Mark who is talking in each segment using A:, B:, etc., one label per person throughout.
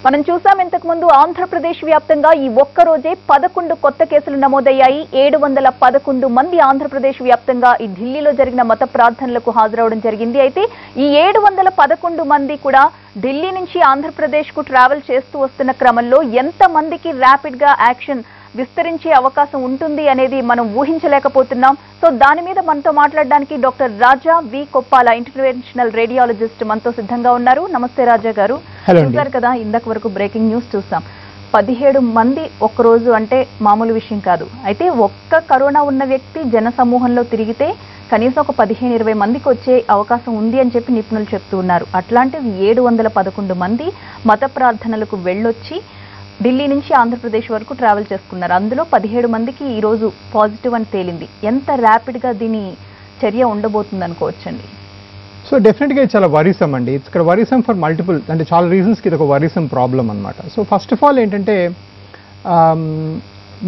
A: మనం చూసాం ఇంతకు ముందు ఆంధ్రప్రదేశ్ వ్యాప్తంగా ఈ ఒక్క రోజే 11 కొత్త కేసులు నమోదయ్యాయి. 711 మంది ఆంధ్రప్రదేశ్ వ్యాప్తంగా ఈ ఢిల్లీలో జరిగిన మత ప్రార్థనలకు హాజరవడం జరిగింది. అయితే ఈ 711 మంది కూడా ఢిల్లీ నుంచి ఆంధ్రప్రదేశ్ కు ట్రావెల్ చేస్తూ వస్తున్న క్రమంలో ఎంత మందికి ర్యాపిడ్ గా యాక్షన్ విస్తరించే అవకాశం ఉంటుంది అనేది మనం ఊహించలేకపోతున్నాం. సో దాని మీద మనతో మాట్లాడడానికి డాక్టర్ రాజా వి కొప్పాల ఇంటర్వెన్షనల్ రేడియాలజిస్ట్ మనతో సిద్ధంగా ఉన్నారు. నమస్తే రాజా గారు. చూసారు కదా, ఇందాక వరకు బ్రేకింగ్ న్యూస్ చూసాం. 17 మంది ఒక్కరోజు అంటే మామూలు విషయం కాదు. అయితే ఒక్క కరోనా ఉన్న వ్యక్తి జన సమూహంలో తిరిగితే కనీసం ఒక 15-20 మందికి వచ్చే అవకాశం ఉంది అని చెప్పి నిపుణులు చెప్తూ ఉన్నారు. అట్లాంటివి 711 మంది మత ప్రార్థనలకు వెళ్ళొచ్చి ఢిల్లీ నుంచి ఆంధ్రప్రదేశ్ వరకు ట్రావెల్ చేసుకున్నారు. అందులో 17 మందికి ఈరోజు పాజిటివ్ అని తేలింది. ఎంత ర్యాపిడ్గా దీని చర్య ఉండబోతుంది అనుకోవచ్చండి?
B: సో డెఫినెట్గా ఇది చాలా వరీసమ్ అండి. ఇక్కడ వరీసమ్ ఫర్ మల్టిపుల్, అంటే చాలా రీజన్స్కి ఇది ఒక వరీసమ్ ప్రాబ్లం అనమాట. సో ఫస్ట్ ఆఫ్ ఆల్ ఏంటంటే,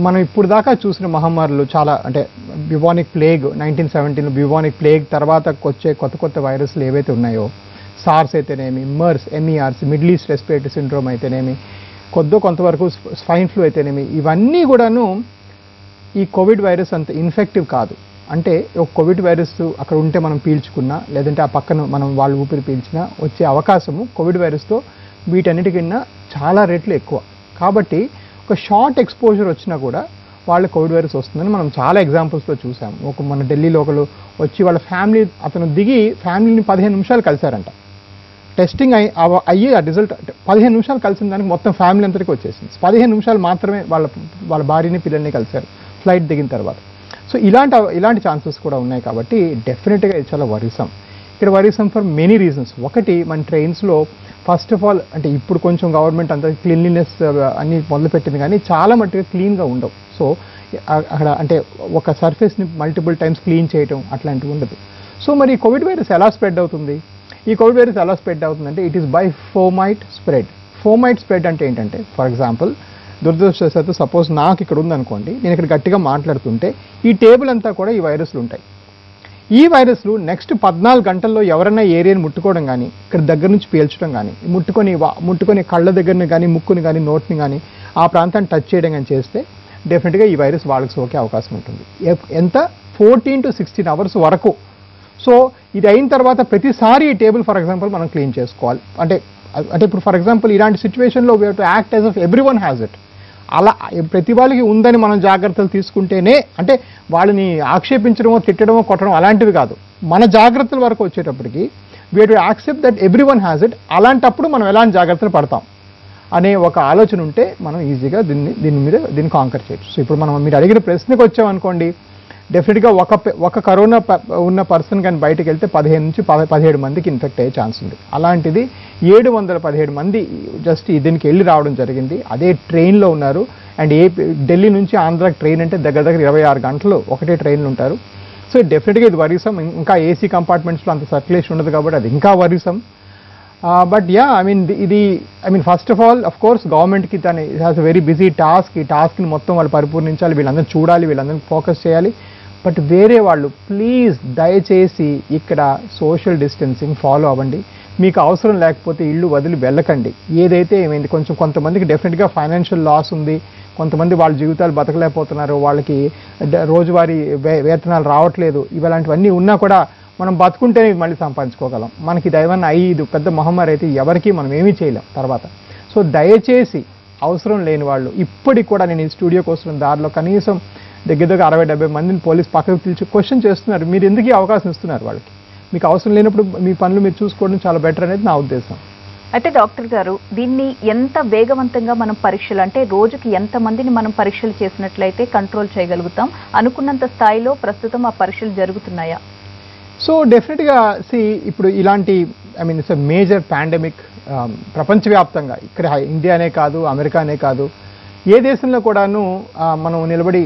B: మనం ఇప్పుడు దాకా చూసిన మహమ్మారులు చాలా, అంటే బ్యూబానిక్ ప్లేగ్ 1917 బ్యూబానిక్ ప్లేగ్ తర్వాత వచ్చే కొత్త వైరస్లు ఏవైతే ఉన్నాయో, సార్స్ అయితేనేమి, MERS middle east respiratory syndrome అయితేనేమి, కొంతవరకు స్వైన్ ఫ్లూ అయితేనేమి, ఇవన్నీ కూడాను ఈ కోవిడ్ వైరస్ అంత ఇన్ఫెక్టివ్ కాదు. అంటే ఒక కోవిడ్ వైరస్ అక్కడ ఉంటే మనం పీల్చుకున్నా, లేదంటే ఆ పక్కన మనం వాళ్ళు ఊపిరి పీల్చినా వచ్చే అవకాశము కోవిడ్ వైరస్తో వీటన్నిటికన్నా చాలా రెట్లు ఎక్కువ. కాబట్టి ఒక షార్ట్ ఎక్స్పోజర్ వచ్చినా కూడా వాళ్ళ కోవిడ్ వైరస్ వస్తుందని మనం చాలా ఎగ్జాంపుల్స్లో చూసాం. మన ఢిల్లీలో ఒకరు వచ్చి వాళ్ళ ఫ్యామిలీ, అతను దిగి ఫ్యామిలీని 15 నిమిషాలు కలిశారంట. టెస్టింగ్ అయ్యి ఆ రిజల్ట్ 15 నిమిషాలు కలిసిన దానికి మొత్తం ఫ్యామిలీ అంతటికి వచ్చేసింది. 15 నిమిషాలు మాత్రమే వాళ్ళ భార్యని పిల్లల్ని కలిశారు ఫ్లైట్ దిగిన తర్వాత. సో ఇలాంటి ఛాన్సెస్ కూడా ఉన్నాయి. కాబట్టి డెఫినెట్గా ఇది చాలా వరీసమ్. ఇక్కడ వరీసమ్ ఫర్ మెనీ రీజన్స్. ఒకటి, మన ట్రైన్స్లో ఫస్ట్ ఆఫ్ ఆల్ అంటే ఇప్పుడు కొంచెం గవర్నమెంట్ అంతా క్లీన్లీనెస్ అన్ని మొదలుపెట్టింది, కానీ చాలా మట్టుగా క్లీన్గా ఉండవు. సో అక్కడ అంటే ఒక సర్ఫేస్ని మల్టిపుల్ టైమ్స్ క్లీన్ చేయటం అట్లాంటివి ఉండదు. సో మరి కోవిడ్ వైరస్ ఎలా స్ప్రెడ్ అవుతుంది? ఈ కోవిడ్ వైరస్ ఎలా స్ప్రెడ్ అవుతుందంటే, it is by fomite spread. Fomite spread అంటే ఏంటంటే, ఫర్ ఎగ్జాంపుల్ దురదృష్టవశాత్తు సపోజ్ నాకు ఇక్కడ ఉందనుకోండి, నేను ఇక్కడ గట్టిగా మాట్లాడుతుంటే ఈ టేబుల్ అంతా కూడా ఈ వైరస్లు ఉంటాయి. ఈ వైరస్లు నెక్స్ట్ 14 గంటల్లో ఎవరైనా ఏరియాని ముట్టుకోవడం కానీ, ఇక్కడ దగ్గర నుంచి పీల్చడం కానీ, ముట్టుకొని కళ్ళ దగ్గరని కానీ, ముక్కుని కానీ, నోట్ని కానీ, ఆ ప్రాంతాన్ని టచ్ చేయడం కానీ చేస్తే డెఫినెట్గా ఈ వైరస్ వాళ్ళకి సోకే అవకాశం ఉంటుంది. ఎంత 14 to 16 అవర్స్ వరకు. సో ఇది అయిన తర్వాత ప్రతిసారి ఈ టేబుల్ ఫర్ ఎగ్జాంపుల్ మనం క్లీన్ చేసుకోవాలి. అంటే ఇప్పుడు ఫర్ ఎగ్జాంపుల్ ఇలాంటి సిచ్యువేషన్లో we have to act as of every one has it. అలా ప్రతి వాళ్ళకి ఉందని మనం జాగ్రత్తలు తీసుకుంటేనే, అంటే వాళ్ళని ఆక్షేపించడమో, తిట్టడమో, కొట్టడం అలాంటివి కాదు. మన జాగ్రత్తల వరకు వచ్చేటప్పటికి we have to accept that every one has it. అలాంటప్పుడు మనం ఎలాంటి జాగ్రత్తలు పడతాం అనే ఒక ఆలోచన ఉంటే మనం ఈజీగా దీన్ని కాంకర్ చేయొచ్చు. సో ఇప్పుడు మీరు అడిగిన ప్రశ్నకు వచ్చామనుకోండి, డెఫినెట్గా ఒక కరోనా ఉన్న పర్సన్ కానీ బయటకు వెళ్తే 15 నుంచి 17 మందికి ఇన్ఫెక్ట్ అయ్యే ఛాన్స్ ఉంది. అలాంటిది 717 మంది జస్ట్ దీనికి వెళ్ళి రావడం జరిగింది. అదే ట్రైన్లో ఉన్నారు. అండ్ ఢిల్లీ నుంచి ఆంధ్రాకి ట్రైన్ అంటే దగ్గర 26 గంటలు ఒకటే ట్రైన్లు ఉంటారు. సో డెఫినెట్గా ఇది వరీసమ్. ఇంకా ఏసీ కంపార్ట్మెంట్స్లో అంత సర్క్యులేషన్ ఉండదు కాబట్టి అది ఇంకా వరీసమ్. But yeah, I mean first of all of course గవర్నమెంట్కి తను it has a very busy task. ఈ టాస్క్ని మొత్తం వాళ్ళు పరిపూర్ణించాలి, వీళ్ళందరూ చూడాలి, వీళ్ళందరినీ ఫోకస్ చేయాలి. బట్ వేరే వాళ్ళు ప్లీజ్ దయచేసి ఇక్కడ సోషల్ డిస్టెన్సింగ్ ఫాలో అవ్వండి. మీకు అవసరం లేకపోతే ఇల్లు వదిలి వెళ్ళకండి. ఏదైతే ఏమైంది, కొంతమందికి డెఫినెట్గా ఫైనాన్షియల్ లాస్ ఉంది, కొంతమంది వాళ్ళ జీవితాలు బతకలేకపోతున్నారు, వాళ్ళకి రోజువారీ వేతనాలు రావట్లేదు. ఇలాంటివన్నీ ఉన్నా కూడా మనం బతుకుంటేనే మళ్ళీ సంపాదించుకోగలం. మనకి దైవాన్ని ఇది పెద్ద మహమ్మారి అయితే ఎవరికి మనం ఏమీ చేయలేం తర్వాత. సో దయచేసి అవసరం లేని వాళ్ళు, ఇప్పటికి కూడా నేను ఈ స్టూడియోకి వస్తున్న దారిలో కనీసం దగ్గర 60-70 మందిని పోలీస్ పక్కకు పిలిచి క్వశ్చన్ చేస్తున్నారు. మీరు ఎందుకు అవకాశం ఇస్తున్నారు వాళ్ళకి? మీకు అవసరం లేనప్పుడు మీ పనులు మీరు చూసుకోవడం చాలా బెటర్ అనేది నా ఉద్దేశం.
A: అయితే డాక్టర్ గారు, దీన్ని ఎంత వేగవంతంగా మనం పరీక్షలు, అంటే రోజుకి ఎంతమందిని మనం పరీక్షలు చేసినట్లయితే కంట్రోల్ చేయగలుగుతాం? అనుకున్నంత స్థాయిలో ప్రస్తుతం ఆ పరీక్షలు జరుగుతున్నాయా?
B: సో డెఫినెట్గా ఇప్పుడు ఇలాంటి ఇట్స్ ఎ మేజర్ పాండమిక్ ప్రపంచవ్యాప్తంగా, ఇక్కడ ఇండియానే కాదు, అమెరికానే కాదు, ఏ దేశంలో కూడాను మనం నిలబడి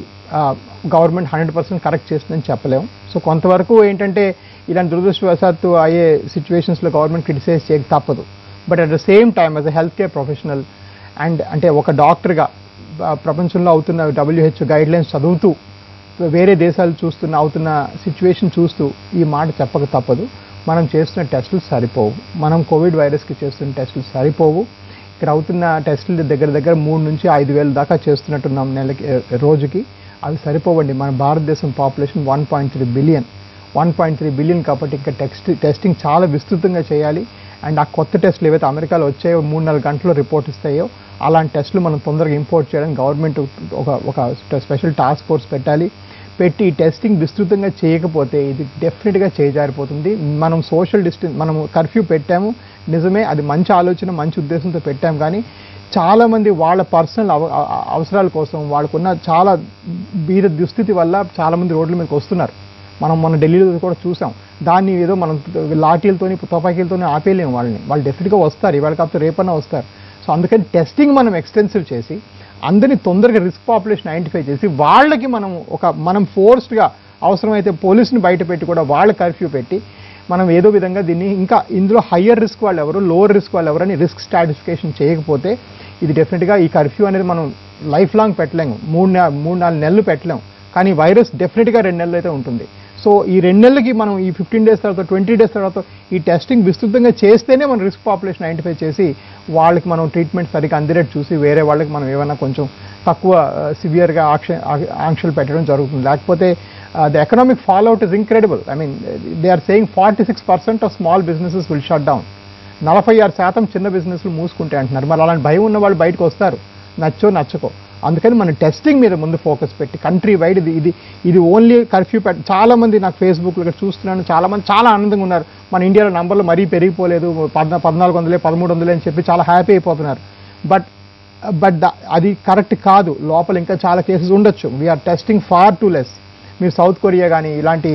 B: గవర్నమెంట్ 100% కరెక్ట్ చేస్తుందని చెప్పలేము. సో కొంతవరకు ఏంటంటే ఇలాంటి దురదృష్టవశాత్తు అయ్యే సిచ్యువేషన్స్లో గవర్నమెంట్ క్రిటిసైజ్ చేయక తప్పదు. But at the same time as a health care professional and అంటే ఒక డాక్టర్గా ప్రపంచంలో అవుతున్న WHO గైడ్లైన్స్ చదువుతూ వేరే దేశాలు అవుతున్న సిచ్యువేషన్ చూస్తూ ఈ మాట చెప్పక తప్పదు. మనం చేస్తున్న టెస్టులు సరిపోవు, మనం కోవిడ్ వైరస్కి చేస్తున్న టెస్టులు సరిపోవు. ఇక్కడ అవుతున్న టెస్టులు దగ్గర 3 నుంచి 5,000 దాకా చేస్తున్నట్టున్నాం నెలకి, రోజుకి. అవి సరిపోవండి. మన భారతదేశం పాపులేషన్ 1.3 బిలియన్. 1.3 బిలియన్ కాబట్టి ఇంకా టెస్టింగ్ చాలా విస్తృతంగా చేయాలి. అండ్ ఆ కొత్త టెస్టులు ఏవైతే అమెరికాలో వచ్చాయో 3-4 గంటల్లో రిపోర్ట్ ఇస్తాయో అలాంటి టెస్టులు మనం తొందరగా ఇంపోర్ట్ చేయడానికి గవర్నమెంట్ ఒక స్పెషల్ టాస్క్ ఫోర్స్ పెట్టి ఈ టెస్టింగ్ విస్తృతంగా చేయకపోతే ఇది డెఫినెట్గా చేజారిపోతుంది. మనం సోషల్ డిస్టెన్స్, మనం కర్ఫ్యూ పెట్టాము నిజమే, అది మంచి ఆలోచన, మంచి ఉద్దేశంతో పెట్టాం. కానీ చాలామంది వాళ్ళ పర్సనల్ అవసరాల కోసం, వాళ్ళకున్న చాలా బీద దుస్థితి వల్ల చాలామంది రోడ్ల మీదకి వస్తున్నారు. మనం మన ఢిల్లీలో కూడా చూసాం. దాన్ని ఏదో మనం లాఠీలతోని తుపాకీలతోని ఆపేయలేము వాళ్ళని. వాళ్ళు డెఫినెట్గా వస్తారు, ఇవాళ కాకపోతే రేపన్నా వస్తారు. సో అందుకని టెస్టింగ్ మనం ఎక్స్టెన్సివ్ చేసి అందరినీ తొందరగా రిస్క్ పాపులేషన్ ఐడెంటిఫై చేసి వాళ్ళకి మనం ఫోర్స్డ్గా అవసరమైతే పోలీసుని బయట పెట్టి కూడా వాళ్ళ కర్ఫ్యూ పెట్టి మనం ఏదో విధంగా దీన్ని ఇంకా ఇందులో హయ్యర్ రిస్క్ వాళ్ళు ఎవరు, లోవర్ రిస్క్ వాళ్ళు ఎవరని రిస్క్ స్ట్రాటిఫికేషన్ చేయకపోతే ఇది డెఫినెట్గా ఈ కర్ఫ్యూ అనేది మనం లైఫ్ లాంగ్ పెట్టలేము, 3-4 నెలలు పెట్టలేము. కానీ వైరస్ డెఫినెట్గా 2 నెలలు అయితే ఉంటుంది. సో ఈ 2 నెలలకి మనం ఈ 15 డేస్ తర్వాత 20 డేస్ తర్వాత ఈ టెస్టింగ్ విస్తృతంగా చేస్తేనే మనం రిస్క్ పాపులేషన్ ఐడెంటిఫై చేసి వాళ్ళకి మనం ట్రీట్మెంట్ సరిగ్గా అందేటట్టు చూసి వేరే వాళ్ళకి మనం ఏమైనా కొంచెం తక్కువ సివియర్గా ఆంక్షలు పెట్టడం జరుగుతుంది. లేకపోతే the economic fall out is incredible. I mean they are saying 46% of small businesses will shut down. 46% చిన్న బిజినెస్లు మూసుకుంటాయి అంటున్నారు. మరి అలాంటి భయం ఉన్న వాళ్ళు బయటకు వస్తారు, నచ్చకో. అందుకని మనం టెస్టింగ్ మీద ముందు ఫోకస్ పెట్టి కంట్రీ వైడ్ ఇది ఓన్లీ కర్ఫ్యూ చాలామంది నాకు ఫేస్బుక్లో ఇక్కడ చూస్తున్నాను, చాలామంది చాలా ఆనందంగా ఉన్నారు. మన ఇండియాలో నంబర్లు మరీ పెరిగిపోలేదు, 1400 1300 అని చెప్పి చాలా హ్యాపీ అయిపోతున్నారు. బట్ అది కరెక్ట్ కాదు. లోపల ఇంకా చాలా కేసెస్ ఉండొచ్చు. We're testing far too less. మీరు సౌత్ కొరియా కానీ ఇలాంటి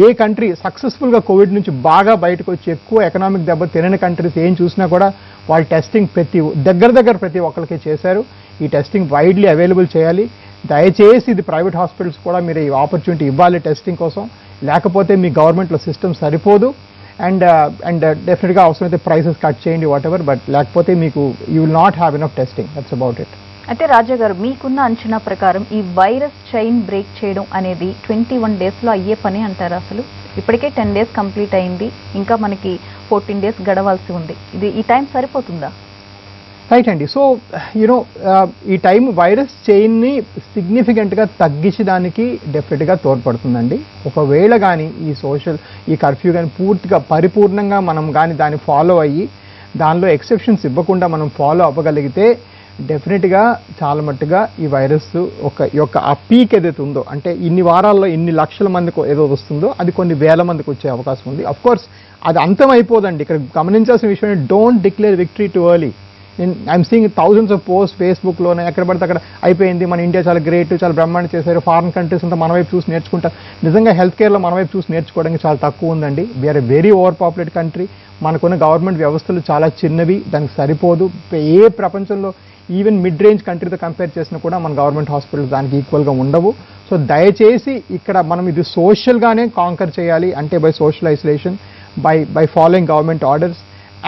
B: ఏ కంట్రీ సక్సెస్ఫుల్గా కోవిడ్ నుంచి బాగా బయటకు వచ్చి ఎక్కువ ఎకనామిక్ దెబ్బ తినని కంట్రీస్ ఏం చూసినా కూడా వాళ్ళు టెస్టింగ్ దగ్గర ప్రతి ఒక్కరికి చేశారు. ఈ టెస్టింగ్ వైడ్లీ అవైలబుల్ చేయాలి. దయచేసి ఇది ప్రైవేట్ హాస్పిటల్స్ కూడా మీరు ఈ ఆపర్చునిటీ ఇవ్వాలి టెస్టింగ్ కోసం. లేకపోతే మీ గవర్నమెంట్లో సిస్టమ్ సరిపోదు. అండ్ డెఫినెట్గా అవసరమైతే ప్రైసెస్ కట్ చేయండి వాట్ ఎవర్, బట్ లేకపోతే మీకు you will not have enough testing. That's about it.
A: అయితే రాజా గారు, మీకున్న అంచనా ప్రకారం ఈ వైరస్ చైన్ బ్రేక్ చేయడం అనేది 21 డేస్లో అయ్యే పని అంటారా? అసలు ఇప్పటికే 10 డేస్ కంప్లీట్ అయింది, ఇంకా మనకి 14 డేస్ గడవాల్సి ఉంది. ఈ టైం సరిపోతుందా?
B: రైట్ అండి. సో ఈ టైం వైరస్ చైన్ని సిగ్నిఫికెంట్గా తగ్గించడానికి డెఫినెట్గా తోడ్పడుతుందండి. ఒకవేళ కానీ ఈ కర్ఫ్యూ కానీ పూర్తిగా పరిపూర్ణంగా మనం కానీ దాన్ని ఫాలో అయ్యి దానిలో ఎక్సెప్షన్స్ ఇవ్వకుండా మనం ఫాలో అవ్వగలిగితే డెఫినెట్గా చాలా మట్టుగా ఈ వైరస్ యొక్క ఆ పీక్ ఏదైతే ఉందో, అంటే ఇన్ని వారాల్లో ఇన్ని లక్షల మందికి ఏదో వస్తుందో అది కొన్ని వేల మందికి వచ్చే అవకాశం ఉంది. అఫ్ కోర్స్ అది అంతం అయిపోదండి. ఇక్కడ గమనించాల్సిన విషయం, don't declare victory too early. I'm seeing thousands of post ఫేస్బుక్లోనే, ఎక్కడ పడితే అక్కడ అయిపోయింది, మన ఇండియా చాలా గ్రేట్, చాలా బ్రహ్మాండం చేశారు, ఫారిన్ కంట్రీస్ అంతా మన వైపు చూసి నేర్చుకుంటారు. నిజంగా హెల్త్ కేర్లో మన వైపు చూసి నేర్చుకోవడానికి చాలా తక్కువ ఉందండి. We're a very over populate country. మనకున్న గవర్నమెంట్ వ్యవస్థలు చాలా చిన్నవి, దానికి సరిపోదు. ఏ ప్రపంచంలో ఈవెన్ మిడ్ రేంజ్ కంట్రీతో కంపేర్ చేసినా కూడా మన గవర్నమెంట్ హాస్పిటల్స్ దానికి ఈక్వల్గా ఉండవు. సో దయచేసి ఇక్కడ మనం ఇది సోషల్గానే కాంకర్ చేయాలి, అంటే by social isolation, by following government orders.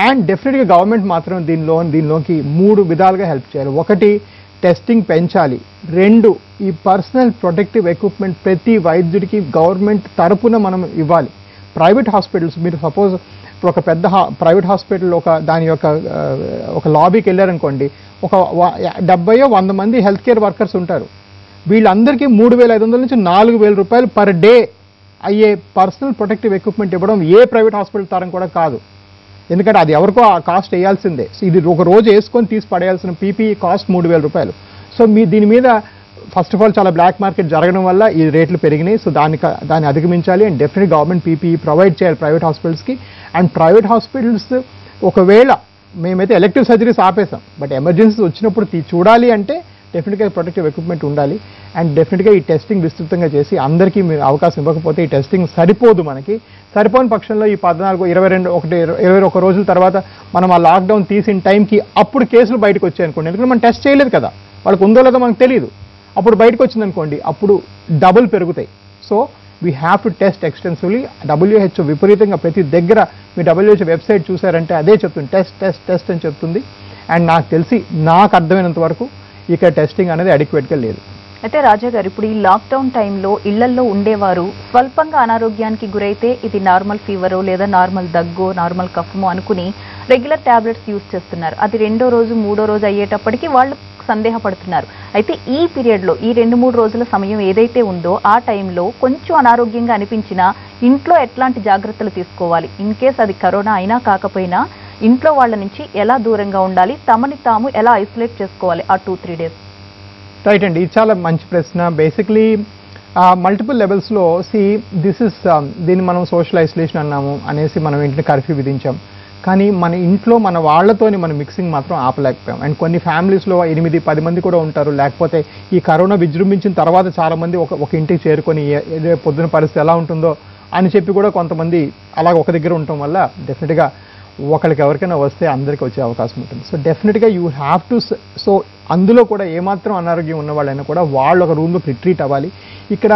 B: And డెఫినెట్గా గవర్నమెంట్ మాత్రం దీనిలోకి 3 విధాలుగా హెల్ప్ చేయాలి. 1, టెస్టింగ్ పెంచాలి. 2, ఈ పర్సనల్ ప్రొటెక్టివ్ ఎక్విప్మెంట్ ప్రతి వైద్యుడికి గవర్నమెంట్ తరపున మనం ఇవ్వాలి. ప్రైవేట్ హాస్పిటల్స్, మీరు సపోజ్ ఇప్పుడు ఒక పెద్ద ప్రైవేట్ హాస్పిటల్ దాని యొక్క ఒక లాబీకి వెళ్ళారనుకోండి, ఒక 70-100 మంది హెల్త్ కేర్ వర్కర్స్ ఉంటారు. వీళ్ళందరికీ 3,500 నుంచి 4,000 రూపాయలు పర్ డే అయ్యే పర్సనల్ ప్రొటెక్టివ్ ఎక్విప్మెంట్ ఇవ్వడం ఏ ప్రైవేట్ హాస్పిటల్ తరం కూడా కాదు. ఎందుకంటే అది ఎవరికో ఆ కాస్ట్ వేయాల్సిందే. సో ఇది ఒక రోజు వేసుకొని తీసి పడేయాల్సిన పీపీఈ కాస్ట్ 3,000 రూపాయలు. సో దీని మీద ఫస్ట్ ఆఫ్ ఆల్ చాలా బ్లాక్ మార్కెట్ జరగడం వల్ల ఈ రేట్లు పెరిగినాయి. సో దాన్ని అధిగమించాలి. అండ్ డెఫినెట్గా గవర్నమెంట్ పీపీఈ ప్రొవైడ్ చేయాలి ప్రైవేట్ హాస్పిటల్స్కి. అండ్ ప్రైవేట్ హాస్పిటల్స్ ఒకవేళ మేమైతే ఎలెక్టివ్ సర్జరీస్ ఆపేసాం, బట్ ఎమర్జెన్సీస్ వచ్చినప్పుడు చూడాలి అంటే డెఫినెట్గా ప్రొటెక్టివ్ ఎక్విప్మెంట్ ఉండాలి. అండ్ డెఫినెట్గా ఈ టెస్టింగ్ విస్తృతంగా చేసి అందరికీ అవకాశం ఇవ్వకపోతే ఈ టెస్టింగ్ సరిపోదు. మనకి సరిపోని పక్షంలో ఈ 14, 21 రోజుల తర్వాత మనం ఆ లాక్డౌన్ తీసిన టైంకి అప్పుడు కేసులు బయటకు వచ్చాయి అనుకోండి. ఎందుకంటే మనం టెస్ట్ చేయలేదు కదా, వాళ్ళకి ఉందో లేదో మనకు తెలియదు. అప్పుడు బయటకు వచ్చిందనుకోండి, అప్పుడు డబుల్ పెరుగుతాయి. So we have to test extensively. WHO విపరీతంగా ప్రతి దగ్గర మీ WHO వెబ్సైట్ చూసారంటే అదే చెప్తుంది, టెస్ట్ అని చెప్తుంది. అండ్ నాకు తెలిసి, నాకు అర్థమైనంత వరకు ఇక్కడ టెస్టింగ్ అనేది అడిక్వేట్గా లేదు.
A: అయితే రాజా గారు, ఇప్పుడు ఈ లాక్డౌన్ టైంలో ఇళ్లల్లో ఉండేవారు స్వల్పంగా అనారోగ్యానికి గురైతే ఇది నార్మల్ ఫీవరో లేదా నార్మల్ దగ్గో నార్మల్ కఫమో అనుకుని రెగ్యులర్ టాబ్లెట్స్ యూజ్ చేస్తున్నారు. అది 2వ రోజు 3వ రోజు అయ్యేటప్పటికి వాళ్ళు సందేహపడుతున్నారు. అయితే ఈ పీరియడ్లో ఈ 2-3 రోజుల సమయం ఏదైతే ఉందో ఆ టైంలో కొంచెం అనారోగ్యంగా అనిపించినా ఇంట్లో ఎట్లాంటి జాగ్రత్తలు తీసుకోవాలి, ఇన్ కేస్ అది కరోనా అయినా కాకపోయినా ఇంట్లో వాళ్ళ నుంచి ఎలా దూరంగా ఉండాలి, తమని తాము ఎలా ఐసోలేట్ చేసుకోవాలి ఆ 2-3 డేస్?
B: రైట్ అండి, ఇది చాలా మంచి ప్రశ్న. బేసిక్లీ మల్టిపుల్ లెవెల్స్లో దీన్ని మనం సోషల్ ఐసోలేషన్ అన్నాము అనేసి మనం ఇంటిని కర్ఫ్యూ విధించాం. కానీ మన ఇంట్లో మన వాళ్ళతోని మన మిక్సింగ్ మాత్రం ఆపలేకపోయాం. అండ్ కొన్ని ఫ్యామిలీస్లో 8-10 మంది కూడా ఉంటారు. లేకపోతే ఈ కరోనా విజృంభించిన తర్వాత చాలామంది ఒక ఇంటికి చేరుకొని పొద్దున పరిస్థితి ఎలా ఉంటుందో అని చెప్పి కూడా కొంతమంది అలాగ ఒక దగ్గర ఉండటం వల్ల డెఫినెట్గా ఒకరికి ఎవరికైనా వస్తే అందరికీ వచ్చే అవకాశం ఉంటుంది. సో డెఫినెట్గా యూ హ్యావ్ టు సో అందులో కూడా ఏమాత్రం అనారోగ్యం ఉన్న వాళ్ళైనా కూడా వాళ్ళు ఒక రూమ్లోకి రిట్రీట్ అవ్వాలి. ఇక్కడ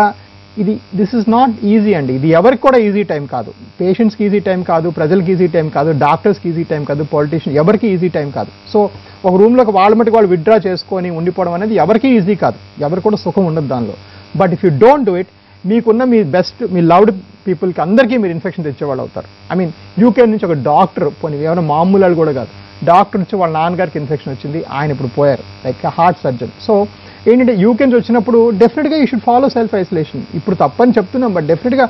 B: దిస్ ఇస్ నాట్ ఈజీ అండి. ఇది ఎవరికి కూడా ఈజీ టైం కాదు. పేషెంట్స్కి ఈజీ టైం కాదు, ప్రజలకి ఈజీ టైం కాదు, డాక్టర్స్కి ఈజీ టైం కాదు, పొలిటీషియన్ ఎవరికి ఈజీ టైం కాదు. సో ఒక రూమ్లోకి వాళ్ళ మటుకు వాళ్ళు విత్డ్రా చేసుకొని ఉండిపోవడం అనేది ఎవరికి ఈజీ కాదు, ఎవరికి కూడా సుఖం ఉండదు దానిలో. But if you don't do it, మీకున్న మీ బెస్ట్ మీ లవ్డ్ పీపుల్కి అందరికీ మీరు ఇన్ఫెక్షన్ తెచ్చేవాళ్ళు అవుతారు. ఐ మీన్ యూకే నుంచి ఒక డాక్టర్ పోనీ ఏమైనా మామూలు వాళ్ళు కూడా కాదు, డాక్టర్ నుంచి వాళ్ళ నాన్నగారికి ఇన్ఫెక్షన్ వచ్చింది, ఆయన ఇప్పుడు పోయారు, లైక్ హార్ట్ సర్జన్. సో ఏంటంటే యూకే నుంచి వచ్చినప్పుడు డెఫినెట్గా you should follow self isolation. ఇప్పుడు తప్పని చెప్తున్నాం, బట్ డెఫినెట్గా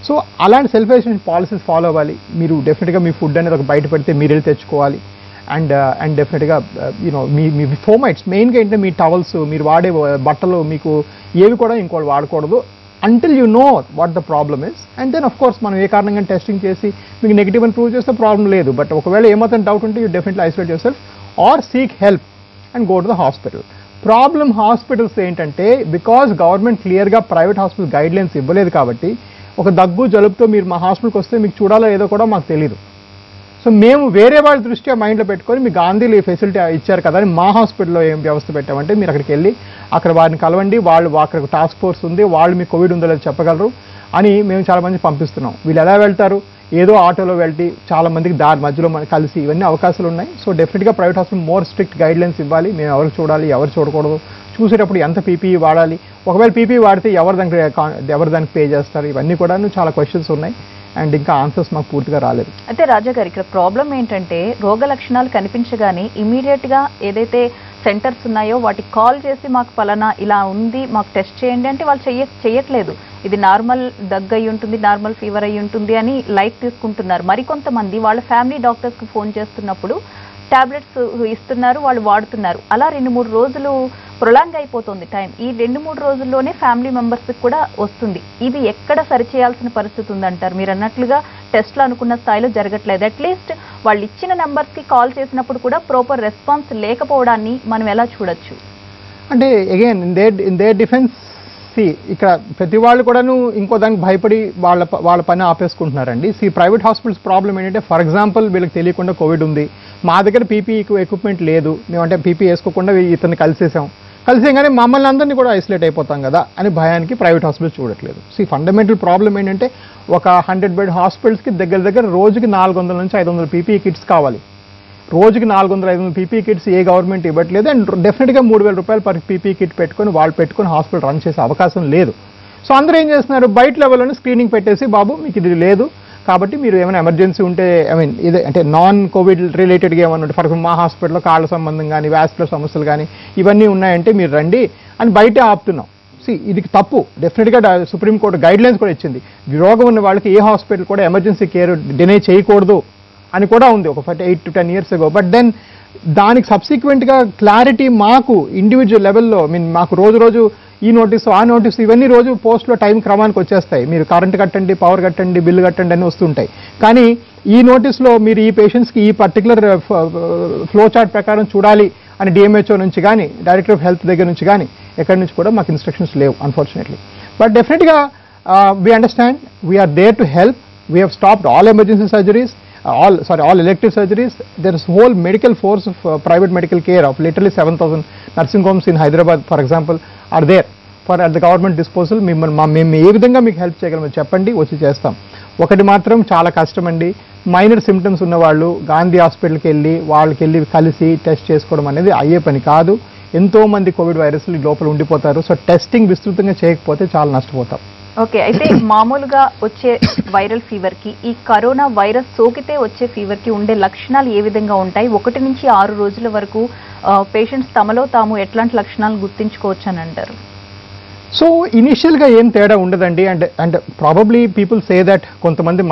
B: సో అలాంటి సెల్ఫ్ ఐసోలేషన్ పాలసీస్ ఫాలో అవ్వాలి. మీరు డెఫినెట్గా మీ ఫుడ్ అనేది ఒక బయట పెడితే మీరు వెళ్ళి తెచ్చుకోవాలి. అండ్ డెఫినెట్గా యూనో మీ ఫోమైట్స్ మెయిన్గా ఏంటంటే మీ టవల్స్, మీరు వాడే బట్టలు మీకు ఏవి కూడా ఇంకోటి వాడకూడదు until you know what the problem is. And then of course మనం ఏ కారణంగా టెస్టింగ్ చేసి మీకు నెగిటివ్ అని ప్రూవ్ చేస్తే ప్రాబ్లం లేదు. బట్ ఒకవేళ ఏమాత్రం డౌట్ ఉంటే you definitely isolate yourself or seek help and go to the hospital. Problem hospitals ఏంటంటే బికాజ్ గవర్నమెంట్ క్లియర్గా ప్రైవేట్ హాస్పిటల్ గైడ్ లైన్స్ ఇవ్వలేదు కాబట్టి ఒక దగ్గు జలుబుతో మీరు మా హాస్పిటల్కి వస్తే మీకు చూడాలో ఏదో కూడా మాకు తెలియదు. సో మేము వేరే వాళ్ళ దృష్ట్యా మైండ్లో పెట్టుకొని మీ గాంధీలో ఈ ఫెసిలిటీ ఇచ్చారు కదా అని మా హాస్పిటల్లో ఏం వ్యవస్థ పెట్టామంటే మీరు అక్కడికి వెళ్ళి అక్కడ వారిని కలవండి, వాళ్ళు అక్కడ టాస్క్ ఫోర్స్ ఉంది, వాళ్ళు మీకు కోవిడ్ ఉందో లేదో చెప్పగలరు అని మేము చాలామంది పంపిస్తున్నాం. వీళ్ళు ఎలా వెళ్తారు, ఏదో ఆటోలో వెళ్ళి చాలామందికి దారి మధ్యలో కలిసి ఇవన్నీ అవకాశాలు ఉన్నాయి. సో డెఫినెట్గా private hospital more strict guide lines ఇవ్వాలి. మేము ఎవరు చూడాలి, ఎవరు చూడకూడదు, చూసేటప్పుడు ఎంత పీపీఈ వాడాలి, ఒకవేళ పీపీఈ వాడితే ఎవరు దానికి పే చేస్తారు, ఇవన్నీ కూడా చాలా క్వశ్చన్స్ ఉన్నాయి. అండ్ ఇంకా ఆన్సర్స్ మాకు పూర్తిగా రాలేదు.
A: అయితే రాజా గారు ఇక్కడ ప్రాబ్లం ఏంటంటే రోగ లక్షణాలు కనిపించగానే ఇమీడియట్గా ఏదైతే సెంటర్స్ ఉన్నాయో వాటికి కాల్ చేసి మాకు పలానా ఇలా ఉంది మాకు టెస్ట్ చేయండి అంటే వాళ్ళు చేయట్లేదు. ఇది నార్మల్ దగ్గు అయి ఉంటుంది, నార్మల్ ఫీవర్ అయి ఉంటుంది అని లైట్ తీసుకుంటున్నారు. మరికొంతమంది వాళ్ళ ఫ్యామిలీ డాక్టర్స్కి ఫోన్ చేస్తున్నప్పుడు టాబ్లెట్స్ ఇస్తున్నారు, వాళ్ళు వాడుతున్నారు. అలా 2-3 రోజులు ప్రొలాంగ్ అయిపోతుంది టైం. ఈ 2-3 రోజుల్లోనే ఫ్యామిలీ మెంబర్స్కి కూడా వస్తుంది. ఇది ఎక్కడ సరిచేయాల్సిన పరిస్థితి ఉందంటారు? మీరు అన్నట్లుగా టెస్ట్లు అనుకున్న స్థాయిలో జరగట్లేదు. అట్లీస్ట్ వాళ్ళు ఇచ్చిన నెంబర్స్కి కాల్ చేసినప్పుడు కూడా ప్రాపర్ రెస్పాన్స్ లేకపోవడాన్ని మనం ఎలా చూడొచ్చు?
B: అంటే అగైన్ ఇన్ దేర్ డిఫెన్స్ ఇక్కడ ప్రతి వాళ్ళు కూడాను ఇంకో దానికి భయపడి వాళ్ళ పని ఆపేసుకుంటున్నారండి. ప్రైవేట్ హాస్పిటల్స్ ప్రాబ్లం ఏంటంటే ఫర్ ఎగ్జాంపుల్ వీళ్ళకి తెలియకుండా కోవిడ్ ఉంది, మా దగ్గర పీపీఈ ఎక్విప్మెంట్ లేదు, మేమంటే పీపీ వేసుకోకుండా ఇతన్ని కలిసేగానే మమ్మల్ని అందరినీ కూడా ఐసోలేట్ అయిపోతాం కదా అని భయానికి ప్రైవేట్ హాస్పిటల్స్ చూడట్లేదు. ఫండమెంటల్ ప్రాబ్లం ఏంటంటే ఒక 100 బెడ్ హాస్పిటల్స్కి దగ్గర రోజుకి 400 నుంచి 500 పీపీఈ కిట్స్ కావాలి. రోజుకి 400-500 పీపీ కిట్స్ ఏ గవర్నమెంట్ ఇవ్వట్లేదు. అండ్ డెఫినెట్గా 3,000 రూపాయలు పర్ పీపీ కిట్ పెట్టుకొని హాస్పిటల్ రన్ చేసే అవకాశం లేదు. సో అందరూ ఏం చేస్తున్నారు, బయట లెవెల్లోనే స్క్రీనింగ్ పెట్టేసి బాబు మీకు ఇది లేదు కాబట్టి మీరు ఏమైనా ఎమర్జెన్సీ ఉంటే ఇదే అంటే నాన్ కోవిడ్ రిలేటెడ్గా ఏమైనా ఉంటే ఫర్ ఎగ్జాంపుల్ మా హాస్పిటల్లో కాళ్ళ సంబంధం కానీ వాస్కులర్ సమస్యలు కానీ ఇవన్నీ ఉన్నాయంటే మీరు రండి అని బయటే ఆపుతున్నాం. ఇది తప్పు. డెఫినెట్గా సుప్రీంకోర్టు గైడ్ లైన్స్ కూడా ఇచ్చింది, రోగం ఉన్న వాళ్ళకి ఏ హాస్పిటల్ కూడా ఎమర్జెన్సీ కేర్ డినై చేయకూడదు అని కూడా ఉంది ఒక 8 to 10 years ago. But then దానికి సబ్సిక్వెంట్గా క్లారిటీ మాకు ఇండివిజువల్ లెవెల్లో మాకు రోజు ఈ నోటీసు ఆ నోటీసు ఇవన్నీ రోజు పోస్ట్లో టైం క్రమానికి వచ్చేస్తాయి. మీరు కరెంట్ కట్టండి, పవర్ కట్టండి, బిల్లు కట్టండి అని వస్తుంటాయి. కానీ ఈ నోటీస్లో మీరు ఈ పేషెంట్స్కి ఈ పర్టికులర్ ఫ్లో చార్ట్ ప్రకారం చూడాలి అని డిఎంహెచ్ఓ నుంచి కానీ డైరెక్టర్ ఆఫ్ హెల్త్ దగ్గర నుంచి కానీ ఎక్కడి నుంచి కూడా మాకు ఇన్స్ట్రక్షన్స్ లేవు అన్ఫార్చునేట్లీ. బట్ డెఫినెట్గా we understand, we're there to help. We have stopped all emergency surgeries, all elective surgeries. There is whole medical force of private medical care of literally 7,000 nursing homes in Hyderabad, for example, are there for at the government disposal. మేము ఏ విధంగా మీకు help చేయగలమో చెప్పండి, వచ్చి చేస్తాం. ఒకటి మాత్రం చాలా కష్టం అండి, మైనర్ సిమ్టమ్స్ ఉన్నవాళ్ళు గాంధీ హాస్పిటల్కి వెళ్ళి కలిసి టెస్ట్ చేసుకోవడం అనేది అయ్యే పని కాదు. ఎంతోమంది కోవిడ్ వైరస్లు లోపల ఉండిపోతారు. సో టెస్టింగ్ విస్తృతంగా చేయకపోతే చాలా నష్టపోతాం.
A: ఓకే, అయితే మామూలుగా వచ్చే వైరల్ ఫీవర్ కి ఈ కరోనా వైరస్ సోకితే వచ్చే ఫీవర్ కి ఉండే లక్షణాలు ఏ విధంగా ఉంటాయి? 1 నుంచి 6 రోజుల వరకు పేషెంట్స్ తమలో తాము ఎట్లాంటి లక్షణాలు గుర్తించుకోవచ్చు అని అంటారు?
B: సో ఇనిషియల్గా ఏం తేడా ఉండదండి. And probably people say that కొంతమంది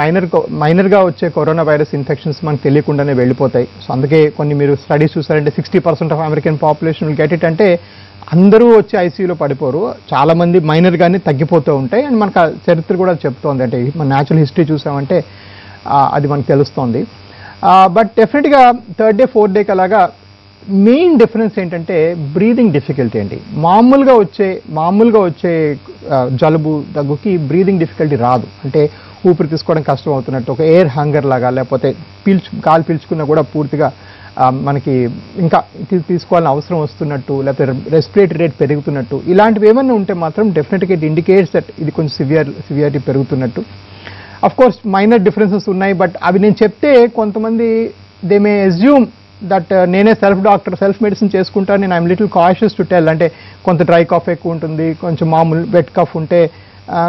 B: మైనర్గా వచ్చే కరోనా వైరస్ ఇన్ఫెక్షన్స్ మనకు తెలియకుండానే వెళ్ళిపోతాయి. సో అందుకే కొన్ని మీరు స్టడీస్ చూసారంటే 60% of American population will get it. అంటే అందరూ వచ్చి ఐసీయూలో పడిపోరు, చాలామంది మైనర్గానే తగ్గిపోతూ ఉంటాయి. అండ్ మనకు చరిత్ర కూడా చెప్తోంది, అంటే మన న్యాచురల్ హిస్టరీ చూసామంటే అది మనకు తెలుస్తోంది. బట్ డెఫినెట్గా 3rd డే 4th డేకి అలాగా మెయిన్ డిఫరెన్స్ ఏంటంటే బ్రీదింగ్ డిఫికల్టీ అండి. మామూలుగా వచ్చే జలుబు దగ్గుకి బ్రీదింగ్ డిఫికల్టీ రాదు. అంటే ఊపిరి తీసుకోవడం కష్టం అవుతున్నట్టు, ఒక ఎయిర్ హంగర్ లాగా, లేకపోతే గాలి పీల్చుకున్నా కూడా పూర్తిగా మనకి ఇంకా తీసుకోవాలని అవసరం వస్తున్నట్టు, లేకపోతే రెస్పిరేటరీ రేట్ పెరుగుతున్నట్టు, ఇలాంటివి ఏమన్నా ఉంటే మాత్రం డెఫినెట్గా ఇట్ ఇండికేట్స్ దట్ ఇది కొంచెం సివియారిటీ పెరుగుతున్నట్టు. అఫ్ కోర్స్ మైనర్ డిఫరెన్సెస్ ఉన్నాయి, బట్ అవి నేను చెప్తే కొంతమంది దే మే అజ్యూమ్ దట్ నేనే సెల్ఫ్ మెడిసిన్ చేసుకుంటాను. నేను I'm little cautious to tell. అంటే కొంత డ్రై కాఫ్ ఎక్కువ ఉంటుంది, కొంచెం మామూలు వెట్ కఫ్ ఉంటే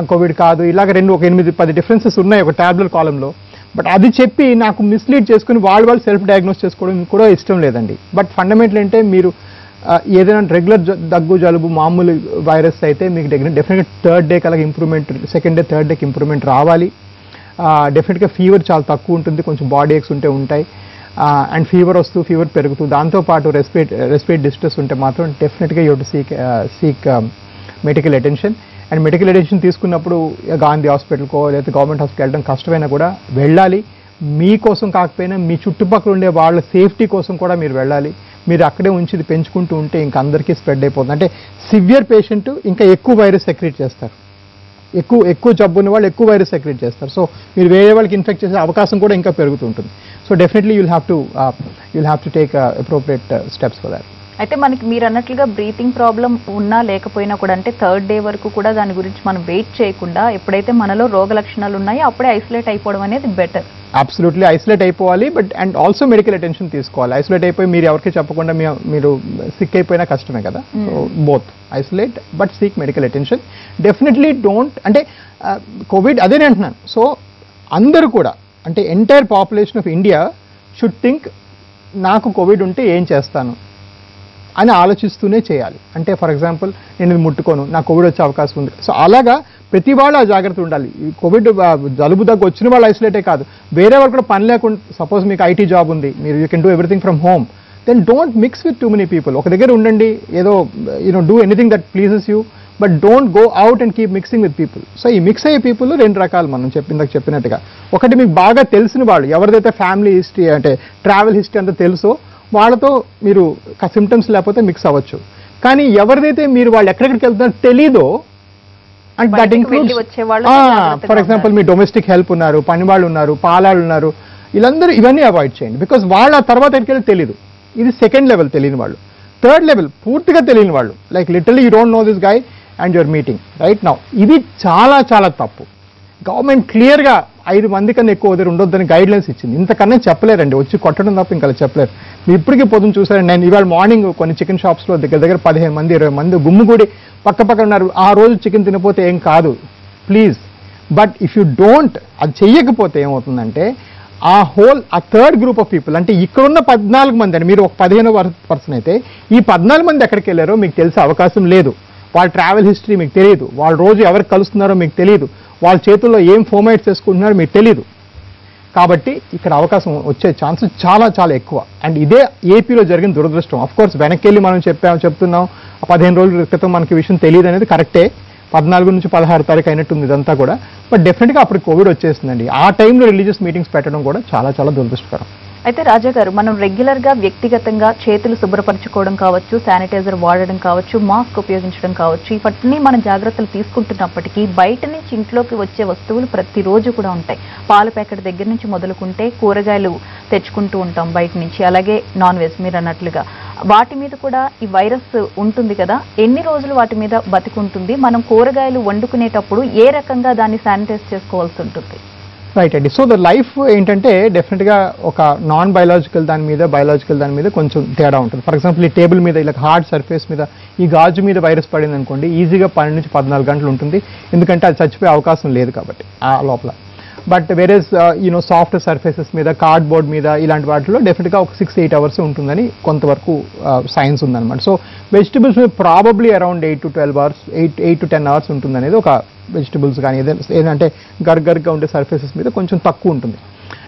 B: కోవిడ్ కాదు, ఇలాగ 8-10 డిఫరెన్సెస్ ఉన్నాయి ఒక ట్యాబ్లెట్ కాలంలో. బట్ అది చెప్పి నాకు మిస్లీడ్ చేసుకుని వాళ్ళు సెల్ఫ్ డయాగ్నోస్ చేసుకోవడం కూడా ఇష్టం లేదండి. బట్ ఫండమెంటల్ అంటే మీరు ఏదైనా రెగ్యులర్ దగ్గు జలుబు మామూలు వైరస్ అయితే మీకు డెఫినెట్గా 3rd day కలాగా improvement, 2nd day 3rd డేకి ఇంప్రూవ్మెంట్ రావాలి. డెఫినెట్గా ఫీవర్ చాలా తక్కువ ఉంటుంది, కొంచెం బాడీ ఏక్స్ ఉంటాయి. అండ్ ఫీవర్ పెరుగుతూ దాంతోపాటు రెస్పిరేట్ డిస్ట్రెస్ ఉంటే మాత్రం డెఫినెట్గా you to seek medical attention. And medical attention తీసుకున్నప్పుడు గాంధీ హాస్పిటల్కో లేదా గవర్నమెంట్ హాస్పిటల్ వెళ్ళడం కష్టమైనా కూడా వెళ్ళాలి. మీకోసం కాకపోయినా మీ చుట్టుపక్కల ఉండే వాళ్ళ సేఫ్టీ కోసం కూడా మీరు వెళ్ళాలి. మీరు అక్కడే ఉంచి పెంచుకుంటూ ఉంటే ఇంకా అందరికీ స్ప్రెడ్ అయిపోతుంది. అంటే సివియర్ పేషెంట్ ఇంకా ఎక్కువ వైరస్ సెక్రీట్ చేస్తారు, ఎక్కువ జబ్బు ఉన్న వాళ్ళు ఎక్కువ వైరస్ సెక్రీట్ చేస్తారు. సో మీరు వేరే వాళ్ళకి ఇన్ఫెక్ట్ చేసే అవకాశం కూడా ఇంకా పెరుగుతుంటుంది. So definitely you'll have to take appropriate steps for that.
A: అయితే మనకి మీరు అన్నట్లుగా బ్రీతింగ్ ప్రాబ్లం ఉన్నా లేకపోయినా కూడా, అంటే 3rd డే వరకు కూడా దాని గురించి మనం వెయిట్ చేయకుండా ఎప్పుడైతే మనలో రోగ లక్షణాలు ఉన్నాయో అప్పుడే ఐసోలేట్ అయిపోవడం అనేది బెటర్.
B: అబ్సల్యూట్లీ ఐసోలేట్ అయిపోవాలి, but and also medical attention తీసుకోవాలి. ఐసోలేట్ అయిపోయి మీరు ఎవరికి చెప్పకుండా మీరు సిక్ అయిపోయినా కష్టమే కదా. So both isolate but seek medical attention. Definitely don't, అంటే కోవిడ్ అదే అంటున్నాను. సో అందరూ కూడా, అంటే entire population of India should think నాకు కోవిడ్ ఉంటే ఏం చేస్తాను అని ఆలోచిస్తూనే చేయాలి. అంటే ఫర్ ఎగ్జాంపుల్ నేను ఇది ముట్టుకోను, నాకు కోవిడ్ వచ్చే అవకాశం ఉంది. సో అలాగా ప్రతి వాళ్ళు ఆ జాగ్రత్త ఉండాలి. కోవిడ్ జలుబు దగ్గు వచ్చిన వాళ్ళు ఐసోలేటే కాదు, వేరే వాళ్ళు కూడా పని లేకుండా, సపోజ్ మీకు ఐటీ జాబ్ ఉంది, మీరు you can do everything from home, then don't mix with too many people. ఒక దగ్గర ఉండండి, ఏదో do anything that pleases you, but don't go out and keep mixing with people. So ఈ mix అయ్యే people 2 రకాలు మనం చెప్పినట్టుగా. ఒకటి మీకు బాగా తెలిసిన వాళ్ళు, ఎవరిదైతే ఫ్యామిలీ హిస్టరీ అంటే ట్రావెల్ హిస్టరీ అంతా తెలుసో వాళ్ళతో మీరు సిమ్టమ్స్ లేకపోతే మిక్స్ అవ్వచ్చు. కానీ ఎవరిదైతే మీరు వాళ్ళు ఎక్కడెక్కడికి వెళ్తున్నారో తెలీదో, and that includes for example మీ డొమెస్టిక్ హెల్ప్ ఉన్నారు, పని వాళ్ళు ఉన్నారు, పాలాళ్ళు ఉన్నారు, వీళ్ళందరూ ఇవన్నీ అవాయిడ్ చేయండి. బికాజ్ వాళ్ళ తర్వాత ఎక్కడికి తెలీదు. ఇది 2nd లెవెల్ తెలియని వాళ్ళు. 3rd లెవెల్ పూర్తిగా తెలియని వాళ్ళు, like literally you don't know this guy and your meeting right now. ఇది చాలా చాలా తప్పు. గవర్నమెంట్ క్లియర్గా 5 మంది కన్నా ఎక్కువ వదిలి ఉండొద్దని గైడ్ లైన్స్ ఇచ్చింది. ఇంతకన్నా చెప్పలేరండి, వచ్చి కొట్టడం తప్ప ఇంకా చెప్పలేరు. మీరు ఇప్పటికీ పొద్దున చూసారండి, నేను ఇవాళ మార్నింగ్ కొన్ని చికెన్ షాప్స్లో దగ్గర 15 మంది 20 మంది గుమ్ముగూడి పక్క ఉన్నారు. ఆ రోజు చికెన్ తినపోతే ఏం కాదు please. But if you don't, అది చెయ్యకపోతే ఏమవుతుందంటే ఆ 3rd గ్రూప్ ఆఫ్ పీపుల్, అంటే ఇక్కడున్న 14 మంది అండి, మీరు ఒక 15వ పర్సన్ అయితే ఈ 14 మంది ఎక్కడికి వెళ్ళారో మీకు తెలిసే అవకాశం లేదు. వాళ్ళ ట్రావెల్ హిస్టరీ మీకు తెలియదు, వాళ్ళు రోజు ఎవరికి కలుస్తున్నారో మీకు తెలియదు, వాళ్ళ చేతుల్లో ఏం ఫోమైట్స్ చేసుకుంటున్నారో మీకు తెలియదు. కాబట్టి ఇక్కడ అవకాశం వచ్చే ఛాన్సెస్ చాలా చాలా ఎక్కువ. అండ్ ఇదే ఏపీలో జరిగిన దురదృష్టం. ఆఫ్ కోర్స్ వెనక్కి వెళ్ళి మనం చెప్తున్నాం 15 రోజుల క్రితం మనకి విషయం తెలియదు అనేది కరెక్టే. 14 నుంచి 16 తారీఖు అయినట్టుంది ఇదంతా కూడా. బట్ డెఫినెట్గా అప్పుడు కోవిడ్ వచ్చేస్తుందండి. ఆ టైంలో రిలీజియస్ మీటింగ్స్ పెట్టడం కూడా చాలా చాలా దురదృష్టకరం.
A: అయితే రాజా గారు, మనం రెగ్యులర్గా వ్యక్తిగతంగా చేతులు శుభ్రపరచుకోవడం కావచ్చు, శానిటైజర్ వాడడం కావచ్చు, మాస్క్ ఉపయోగించడం కావచ్చు, ఇవన్నీ మనం జాగ్రత్తలు తీసుకుంటున్నప్పటికీ బయట నుంచి ఇంట్లోకి వచ్చే వస్తువులు ప్రతిరోజు కూడా ఉంటాయి. పాల ప్యాకెట్ దగ్గర నుంచి మొదలుకుంటే కూరగాయలు తెచ్చుకుంటూ ఉంటాం బయట నుంచి, అలాగే నాన్ వెజ్ మీరు అన్నట్లుగా వాటి మీద కూడా ఈ వైరస్ ఉంటుంది కదా. ఎన్ని రోజులు వాటి మీద బతికుంటుంది? మనం కూరగాయలు వండుకునేటప్పుడు ఏ రకంగా దాన్ని శానిటైజ్ చేసుకోవాల్సి ఉంటుంది?
B: రైట్ అండి. సో ద లైఫ్ ఏంటంటే డెఫినెట్గా ఒక నాన్ బయాలజికల్ దాని మీద బయాలజికల్ దాని మీద కొంచెం తేడా ఉంటుంది. ఫర్ ఎగ్జాంపుల్ ఈ టేబుల్ మీద ఇలా హార్డ్ సర్ఫేస్ మీద ఈ గాజు మీద వైరస్ పడింది అనుకోండి, ఈజీగా 12 నుంచి 14 గంటలు ఉంటుంది, ఎందుకంటే అది చచ్చిపోయే అవకాశం లేదు కాబట్టి ఆ లోపల. బట్ వేరేస్ సాఫ్ట్ సర్ఫేసెస్ మీద కార్డ్బోర్డ్ మీద ఇలాంటి వాటిలో డెఫినెట్గా ఒక 6-8 అవర్స్ ఉంటుందని కొంతవరకు సైన్స్ ఉందన్నమాట. సో వెజిటబుల్స్ మీద probably around 8 to 12 hours 8 to 10 hours ఉంటుందనేది ఒక వెజిటబుల్స్ కానీ ఏదంటే గర్గర్గా ఉండే సర్ఫేసెస్ మీద కొంచెం తక్కువ ఉంటుంది.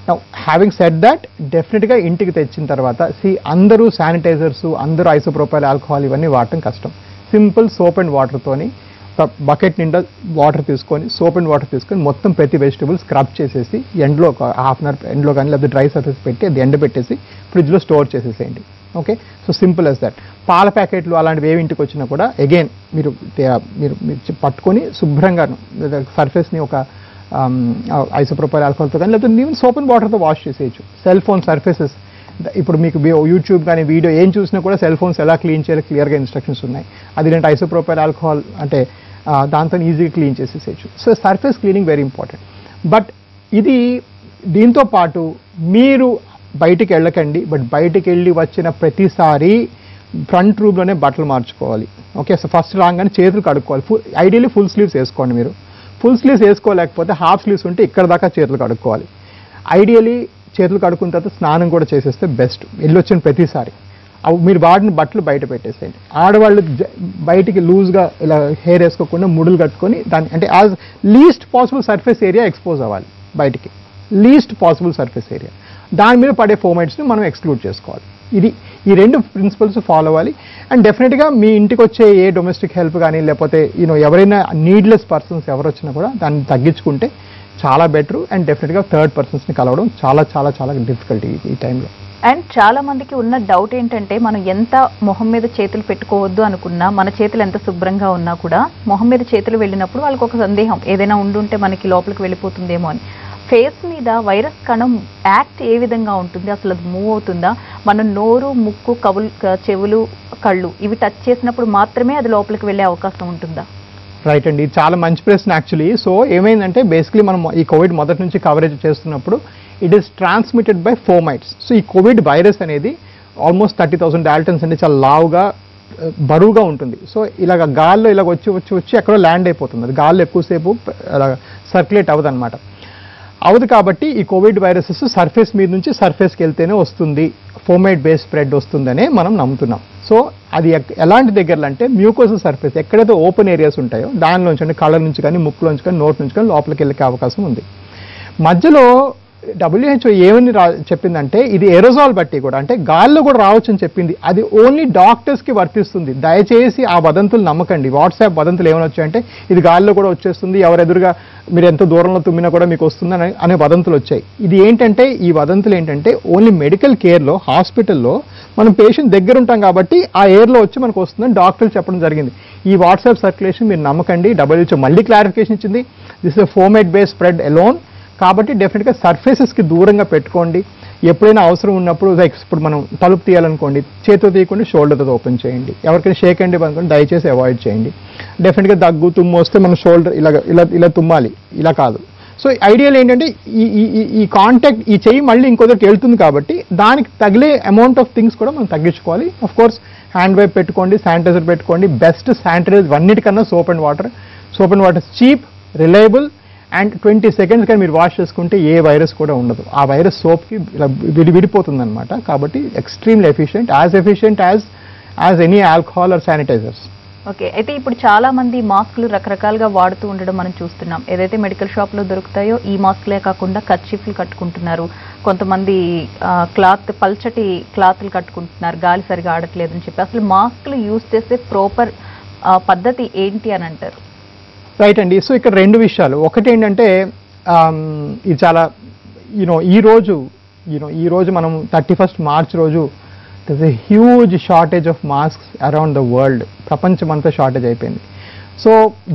B: నౌ హ్యావింగ్ సెడ్ దట్ డెఫినెట్గా ఇంటికి తెచ్చిన తర్వాత అందరూ శానిటైజర్స్, అందరూ ఐసోప్రోపైల్ ఆల్కహాల్ ఇవన్నీ వాడటం కష్టం. సింపుల్ సోప్ అండ్ వాటర్తోని ఒక బకెట్ నిండా వాటర్ తీసుకొని సోప్ అండ్ వాటర్ తీసుకొని మొత్తం ప్రతి వెజిటబుల్ స్క్రబ్ చేసేసి ఎండ్లో ఒక హాఫ్ అన్ అవర్ ఎండ్లో కానీ లేకపోతే డ్రై సర్ఫేస్ పెట్టి అది ఎండ పెట్టేసి ఫ్రిడ్జ్లో స్టోర్ చేసేసేయండి. Okay, so simple as that. పాల ప్యాకెట్లు అలాంటివి ఏవి ఇంటికి వచ్చినా కూడా అగైన్ మీరు పట్టుకొని శుభ్రంగా సర్ఫేస్ని ఒక ఐసోప్రోపైల్ ఆల్కహాల్తో కానీ లేకపోతే ఈవెన్ సోప్ అండ్ వాటర్తో వాష్ చేసేయచ్చు. సెల్ ఫోన్ సర్ఫేసెస్ ఇప్పుడు మీకు యూట్యూబ్ కానీ వీడియో ఏం చూసినా కూడా సెల్ ఫోన్స్ ఎలా క్లీన్ చేయాలో క్లియర్గా ఇన్స్ట్రక్షన్స్ ఉన్నాయి. అది ఏంటంటే ఐసోప్రోపైల్ ఆల్కహాల్ అంటే దాంతో ఈజీగా క్లీన్ చేసేసేయచ్చు. So surface cleaning very important. But ఇది దీంతో పాటు మీరు బయటికి వెళ్ళకండి, బట్ బయటికి వెళ్ళి వచ్చిన ప్రతిసారి ఫ్రంట్ రూమ్లోనే బట్టలు మార్చుకోవాలి. ఓకే, సో ఫస్ట్ రాగానే చేతులు కడుక్కోవాలి. ఐడియల్లీ ఫుల్ స్లీవ్స్ వేసుకోండి. మీరు ఫుల్ స్లీవ్స్ వేసుకోలేకపోతే హాఫ్ స్లీవ్స్ ఉంటే ఇక్కడ దాకా చేతులు కడుక్కోవాలి. ఐడియల్లీ చేతులు కడుక్కున్న తర్వాత స్నానం కూడా చేసేస్తే బెస్ట్. వెళ్ళొచ్చిన ప్రతిసారి మీరు వాడిన బట్టలు బయట పెట్టేసేయండి. ఆడవాళ్ళు బయటికి లూజ్గా ఇలా హెయిర్ వేసుకోకుండా ముడులు కట్టుకొని దాన్ని అంటే as least possible surface area expose అవ్వాలి బయటికి, లీస్ట్ పాసిబుల్ సర్ఫేస్ ఏరియా. దాని మీద పడే ఫోమైట్స్ని మనం ఎక్స్క్లూడ్ చేసుకోవాలి. ఈ రెండు ప్రిన్సిపల్స్ ఫాలో అవ్వాలి. అండ్ డెఫినెట్గా మీ ఇంటికి వచ్చే ఏ డొమెస్టిక్ హెల్ప్ కానీ లేకపోతే ఎవరైనా నీడ్లెస్ పర్సన్స్ ఎవరు వచ్చినా కూడా దాన్ని తగ్గించుకుంటే చాలా బెటర్. అండ్ డెఫినెట్గా థర్డ్ పర్సన్స్ని కలవడం చాలా చాలా చాలా డిఫికల్ట్ ఈ టైంలో.
A: అండ్ చాలా మందికి ఉన్న డౌట్ ఏంటంటే మనం ఎంత మొహం మీద చేతులు పెట్టుకోవద్దు అనుకున్నా, మన చేతులు ఎంత శుభ్రంగా ఉన్నా కూడా మొహం మీద చేతులు వెళ్ళినప్పుడు వాళ్ళకి ఒక సందేహం, ఏదైనా ఉండుంటే మనకి లోపలికి వెళ్ళిపోతుందేమో అని. ఫేస్ మీద వైరస్ కణం యాక్ట్ ఏ విధంగా ఉంటుంది, అసలు అది మూవ్ అవుతుందా? మనం నోరు, ముక్కు, చెవులు, కళ్ళు ఇవి టచ్ చేసినప్పుడు మాత్రమే అది లోపలికి వెళ్ళే అవకాశం ఉంటుందా?
B: రైట్ అండి, చాలా మంచి ప్రశ్న యాక్చువల్లీ. సో ఏమైందంటే బేసిక్లీ మనం ఈ కోవిడ్ మొదటి నుంచి కవరేజ్ చేస్తున్నప్పుడు it is transmitted by fomites. So ఈ కోవిడ్ వైరస్ అనేది ఆల్మోస్ట్ 30,000 డాల్టన్స్ అంటే చాలా లావుగా బరువుగా ఉంటుంది. సో ఇలాగ గాల్లో ఇలాగ వచ్చి ఎక్కడో ల్యాండ్ అయిపోతుంది. అది గాల్లో ఎక్కువసేపు సర్క్యులేట్ అవ్వదు అనమాట. అవదు కాబట్టి ఈ కోవిడ్ వైరసెస్ సర్ఫేస్ మీద నుంచి సర్ఫేస్కి వెళ్తేనే వస్తుంది, ఫోమైట్ బేస్ స్ప్రెడ్ వస్తుందనే మనం నమ్ముతున్నాం. సో అది ఎలాంటి దగ్గరలో అంటే మ్యూకోసల్ సర్ఫేస్ ఎక్కడైతే ఓపెన్ ఏరియాస్ ఉంటాయో దానిలోంచి అంటే కళ్ళ నుంచి కానీ ముక్కులోంచి కానీ నోట్ నుంచి కానీ లోపలికి వెళ్ళే అవకాశం ఉంది. మధ్యలో WHO ఏమని చెప్పిందంటే ఇది ఎరోజాల్ బట్టి కూడా అంటే గాల్లో కూడా రావచ్చు అని చెప్పింది. అది ఓన్లీ డాక్టర్స్కి వర్తిస్తుంది. దయచేసి ఆ వదంతులు నమ్మకండి. వాట్సాప్ వదంతులు ఏమైనా వచ్చాయంటే ఇది గాల్లో కూడా వచ్చేస్తుంది, ఎవరెదురుగా మీరు ఎంత దూరంలో తుమ్మినా కూడా మీకు వస్తుంది అనే వదంతులు వచ్చాయి. ఇది ఏంటంటే ఈ వదంతులు ఏంటంటే ఓన్లీ మెడికల్ కేర్లో హాస్పిటల్లో మనం పేషెంట్ దగ్గర ఉంటాం కాబట్టి ఆ ఎయిర్లో వచ్చి మనకు వస్తుందని డాక్టర్లు చెప్పడం జరిగింది. ఈ వాట్సాప్ సర్క్యులేషన్ మీరు నమ్మకండి. WHO మళ్ళీ క్లారిఫికేషన్ ఇచ్చింది, this is fomite base spread alone. కాబట్టి డెఫినెట్గా సర్ఫేసెస్కి దూరంగా పెట్టుకోండి. ఎప్పుడైనా అవసరం ఉన్నప్పుడు ఇప్పుడు మనం తలుపు తీయాలనుకోండి, చేతితో తీయకుండా షోల్డర్తో ఓపెన్ చేయండి. ఎవరికైనా షేక్ హ్యాండ్ అనుకోండి, దయచేసి అవాయిడ్ చేయండి. డెఫినెట్గా దగ్గు తుమ్ము వస్తే మనం షోల్డర్ ఇలా తుమ్మాలి, ఇలా కాదు. సో ఐడియల్ ఏంటంటే ఈ కాంటాక్ట్ ఈ చెయ్యి మళ్ళీ ఇంకొకటి వెళ్తుంది కాబట్టి దానికి తగిలే అమౌంట్ ఆఫ్ థింగ్స్ కూడా మనం తగ్గించుకోవాలి. ఆఫ్ కోర్స్ హ్యాండ్ వైప్ పెట్టుకోండి, శానిటైజర్ పెట్టుకోండి. బెస్ట్ శానిటైజర్ అన్నిటికన్నా soap and water. Soap and water cheap, reliable and 20 seconds కానీ మీరు వాష్ చేసుకుంటే ఏ వైరస్ కూడా ఉండదు. ఆ వైరస్ సోప్కి విడిపోతుంది అనమాట. కాబట్టి extremely efficient as any alcohol or sanitizers.
A: Okay, అయితే ఇప్పుడు చాలా మంది మాస్కులు రకరకాలుగా వాడుతూ ఉండడం మనం చూస్తున్నాం. ఏదైతే మెడికల్ షాప్లో దొరుకుతాయో ఈ మాస్కులే కాకుండా కర్చీఫ్లు కట్టుకుంటున్నారు, కొంతమంది పల్చటి క్లాత్లు కట్టుకుంటున్నారు, గాలి సరిగా ఆడట్లేదని చెప్పి. అసలు మాస్కులు యూజ్ చేసే ప్రాపర్ పద్ధతి ఏంటి అని అంటారు?
B: రైట్ అండి. సో ఇక్కడ రెండు విషయాలు. ఒకటి ఏంటంటే ఇది చాలా ఈరోజు మనం 31st March రోజు there's a huge shortage of masks around the world. ప్రపంచమంతా షార్టేజ్ అయిపోయింది. సో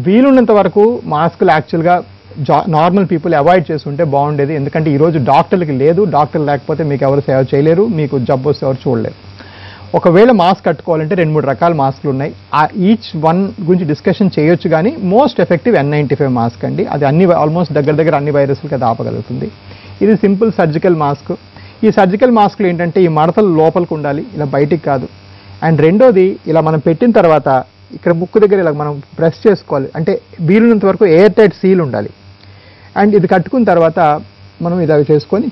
B: వీలున్నంత వరకు మాస్కులు యాక్చువల్గా నార్మల్ పీపుల్ అవాయిడ్ చేస్తుంటే బాగుండేది. ఎందుకంటే ఈరోజు డాక్టర్లకి లేదు, డాక్టర్లు లేకపోతే మీకు ఎవరు సేవ చేయలేరు, మీకు జబ్బు వస్తే ఎవరు చూడలేరు. ఒకవేళ మాస్క్ కట్టుకోవాలంటే 2-3 రకాల మాస్కులు ఉన్నాయి. ఈచ్ వన్ గురించి డిస్కషన్ చేయొచ్చు, కానీ మోస్ట్ ఎఫెక్టివ్ N95 మాస్క్ అండి. అది ఆల్మోస్ట్ దగ్గర అన్ని వైరస్లకి అది ఆపగలుగుతుంది. ఇది సింపుల్ సర్జికల్ మాస్క్. ఈ సర్జికల్ మాస్క్లు ఏంటంటే ఈ మడతలు లోపలికి ఉండాలి, ఇలా బయటికి కాదు. అండ్ రెండోది, ఇలా మనం పెట్టిన తర్వాత ఇక్కడ ముక్కు దగ్గర ఇలా మనం ప్రెస్ చేసుకోవాలి, అంటే వీలున్నంత వరకు ఎయిర్ టైట్ సీల్ ఉండాలి. అండ్ ఇది కట్టుకున్న తర్వాత మనం ఇలా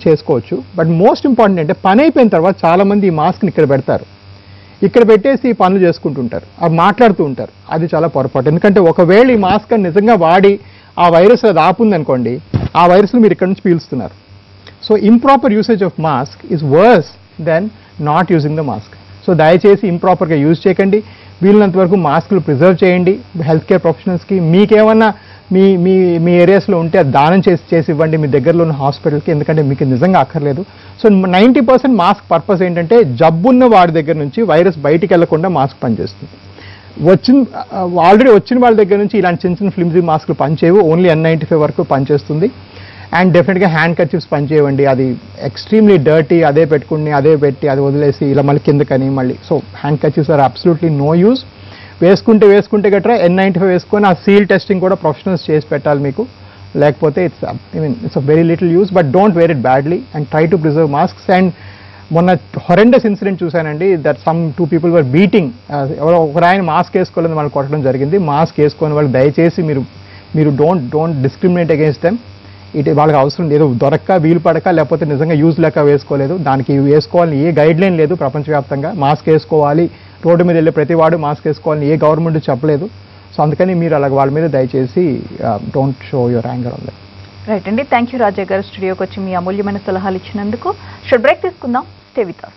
B: చేసుకోవచ్చు. బట్ మోస్ట్ ఇంపార్టెంట్ అంటే పని అయిపోయిన తర్వాత చాలామంది ఈ మాస్క్ని ఇక్కడ పెడతారు, ఇక్కడ పెట్టేసి పనులు చేసుకుంటుంటారు, అవి మాట్లాడుతూ ఉంటారు. అది చాలా పొరపాటు. ఎందుకంటే ఒకవేళ ఈ మాస్క్ నిజంగా వాడి ఆ వైరస్ అది ఆపుందనుకోండి, ఆ వైరస్లు మీరు ఇక్కడ నుంచి పీల్చుతున్నారు. So improper usage of mask is worse than not using the mask. So దయచేసి ఇంప్రాపర్గా యూజ్ చేయకండి. వీలున్నంత వరకు మాస్కులు ప్రిజర్వ్ చేయండి. హెల్త్ కేర్ ప్రొఫెషనల్స్కి మీకేమన్నా మీ ఏరియాస్లో ఉంటే అది దానం చేసి ఇవ్వండి మీ దగ్గరలో ఉన్న హాస్పిటల్కి, ఎందుకంటే మీకు నిజంగా అక్కర్లేదు. సో 90% మాస్క్ పర్పస్ ఏంటంటే జబ్బున్న వాడి దగ్గర నుంచి వైరస్ బయటికి వెళ్లకుండా మాస్క్ పనిచేస్తుంది. ఆల్రెడీ వచ్చిన వాళ్ళ దగ్గర నుంచి ఇలాంటి చిన్న ఫ్లిమ్జీ మాస్కులు పనిచేయవు, ఓన్లీ N95 వరకు పనిచేస్తుంది. అండ్ డెఫినెట్గా హ్యాండ్ కర్చీఫ్స్ పనిచేయవండి, అది ఎక్స్ట్రీమ్లీ డర్టీ, అదే పెట్టి అది వదిలేసి ఇలా మళ్ళీ కిందకని మళ్ళీ. So handkerchiefs are absolutely no use. వేసుకుంటే గట్రా N95 వేసుకొని ఆ సీల్ టెస్టింగ్ కూడా ప్రొఫెషనల్స్ చేసి పెట్టాలి మీకు, లేకపోతే it's a very little use. But don't wear it badly and try to preserve masks. And మొన్న హొరెండస్ ఇన్సిడెంట్ చూశానండి, that some 2 people were beating. ఎవరో ఒక ఆయన మాస్క్ వేసుకోవాలని వాళ్ళు కొట్టడం జరిగింది. మాస్క్ వేసుకొని వాళ్ళు దయచేసి మీరు డోంట్ డిస్క్రిమినేట్ అగేన్స్ట్ దెమ్. వాళ్ళకి అవసరం ఏదో దొరక్క వీలు పడక లేకపోతే నిజంగా యూజ్ లేక వేసుకోలేదు, దానికి వేసుకోవాలని ఏ గైడ్ లైన్ లేదు ప్రపంచవ్యాప్తంగా. మాస్క్ వేసుకోవాలి, రోడ్డు మీద వెళ్ళే ప్రతి వాడు మాస్క్ వేసుకోవాలని ఏ గవర్నమెంట్ చెప్పలేదు. సో అందుకని మీరు అలాగ వాళ్ళ మీద దయచేసి don't show your anger on them.
A: Right అండి, థ్యాంక్ యూ రాజా గారు, స్టూడియోకి వచ్చి మీ అమూల్యమైన సలహాలు ఇచ్చినందుకు. షార్ట్ బ్రేక్ తీసుకుందాం, స్టే విత్ us.